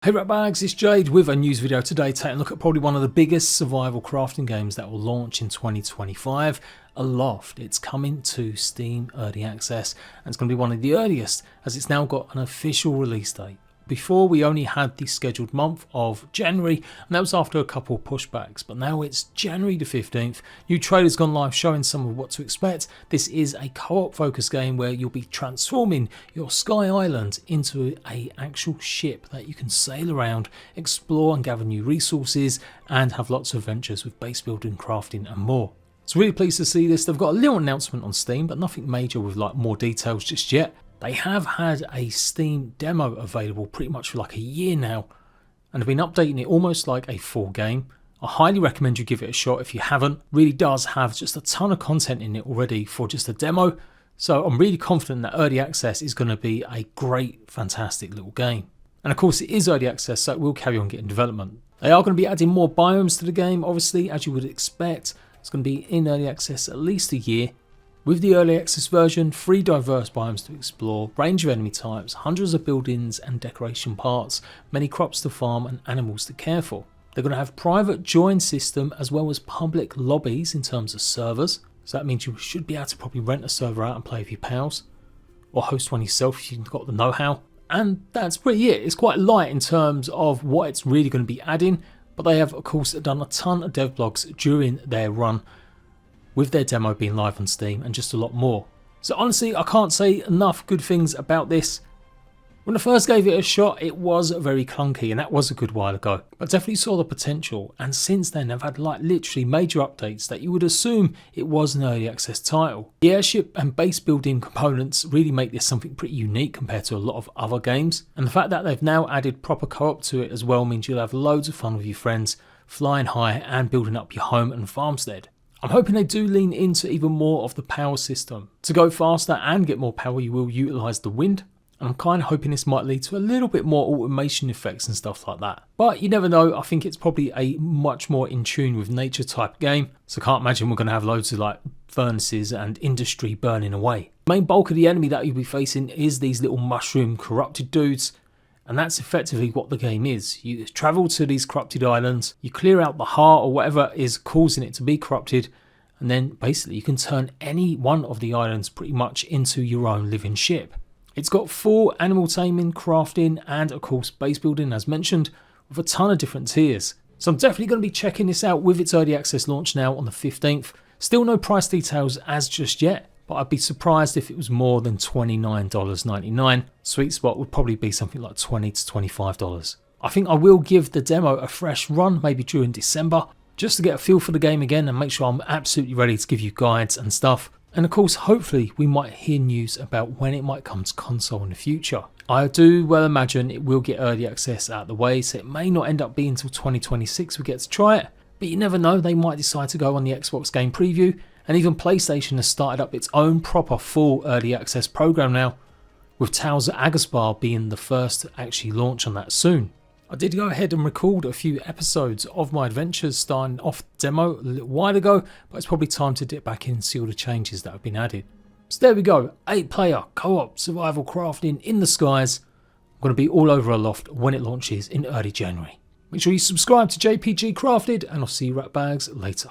Hey Ratbags, it's Jade with a news video today taking a look at probably one of the biggest survival crafting games that will launch in 2025, Aloft. It's coming to Steam Early Access and it's going to be one of the earliest as it's now got an official release date. Before we only had the scheduled month of January and that was after a couple of pushbacks, but now it's January the 15th. New trailers gone live showing some of what to expect. This is a co-op focused game where you'll be transforming your Sky Island into an actual ship that you can sail around, explore and gather new resources and have lots of adventures with base building, crafting and more. So really pleased to see this. They've got a little announcement on Steam but nothing major with like more details just yet. They have had a Steam demo available pretty much for like a year now and have been updating it almost like a full game. I highly recommend you give it a shot if you haven't. Really does have just a ton of content in it already for just a demo. So I'm really confident that early access is going to be a great, fantastic little game. And of course it is early access, so it will carry on getting development. They are going to be adding more biomes to the game, obviously, as you would expect. It's going to be in early access at least a year. With the early access version, 3 diverse biomes to explore, range of enemy types, hundreds of buildings and decoration parts, many crops to farm and animals to care for. They're going to have private join system as well as public lobbies in terms of servers. So that means you should be able to probably rent a server out and play with your pals. Or host one yourself if you've got the know-how. And that's pretty it. It's quite light in terms of what it's really going to be adding. But they have of course done a ton of dev blogs during their run, with their demo being live on Steam and just a lot more. So honestly, I can't say enough good things about this. When I first gave it a shot, it was very clunky and that was a good while ago. But definitely saw the potential, and since then I've had like literally major updates that you would assume it was an early access title. The airship and base building components really make this something pretty unique compared to a lot of other games. And the fact that they've now added proper co-op to it as well means you'll have loads of fun with your friends, flying high and building up your home and farmstead. I'm hoping they do lean into even more of the power system. To go faster and get more power you will utilise the wind, and I'm kind of hoping this might lead to a little bit more automation effects and stuff like that. But you never know, I think it's probably a much more in tune with nature type game, so I can't imagine we're going to have loads of like furnaces and industry burning away. The main bulk of the enemy that you'll be facing is these little mushroom corrupted dudes. And that's effectively what the game is. You travel to these corrupted islands, you clear out the heart or whatever is causing it to be corrupted, and then basically you can turn any one of the islands pretty much into your own living ship. It's got full animal taming, crafting, and of course base building as mentioned, with a ton of different tiers. So I'm definitely going to be checking this out with its early access launch now on the 15th. Still no price details as just yet, but I'd be surprised if it was more than $29.99. Sweet spot would probably be something like $20 to $25. I think I will give the demo a fresh run, maybe during December, just to get a feel for the game again and make sure I'm absolutely ready to give you guides and stuff. And of course, hopefully we might hear news about when it might come to console in the future. I do well imagine it will get early access out of the way, so it may not end up being until 2026 we get to try it. But you never know, they might decide to go on the Xbox game preview. And even PlayStation has started up its own proper full early access program now, with Tales of Agaspar being the first to actually launch on that soon. I did go ahead and record a few episodes of my adventures starting off the demo a little while ago, but it's probably time to dip back in and see all the changes that have been added. So there we go, 8-player co-op survival crafting in the skies. I'm going to be all over Aloft when it launches in early January. Make sure you subscribe to Jade PG Crafted and I'll see you Ratbags later.